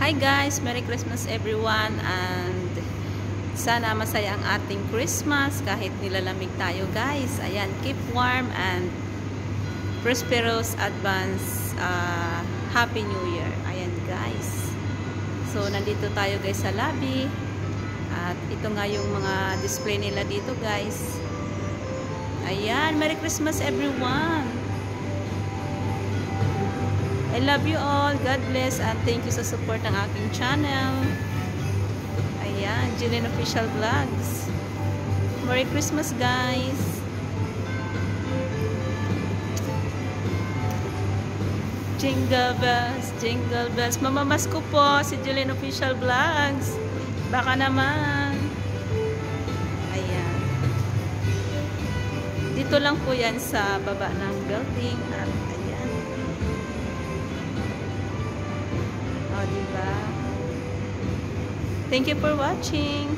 Hi guys! Merry Christmas everyone, and sana masaya ang ating Christmas kahit nilalamig tayo guys. Ayan, keep warm and prosperous advance Happy New Year. Ayan guys. So nandito tayo guys sa lobby at ito nga yung mga display nila dito guys. Ayan, Merry Christmas everyone! I love you all. God bless and thank you sa support ng aking channel. Ayan, Jillian Official Vlogs. Merry Christmas guys. Jingle bells, jingle bells. Mamamas ko po si Jillian Official Vlogs. Baka naman. Ayan. Dito lang po yan sa baba ng building at ayan. Diba? Thank you for watching.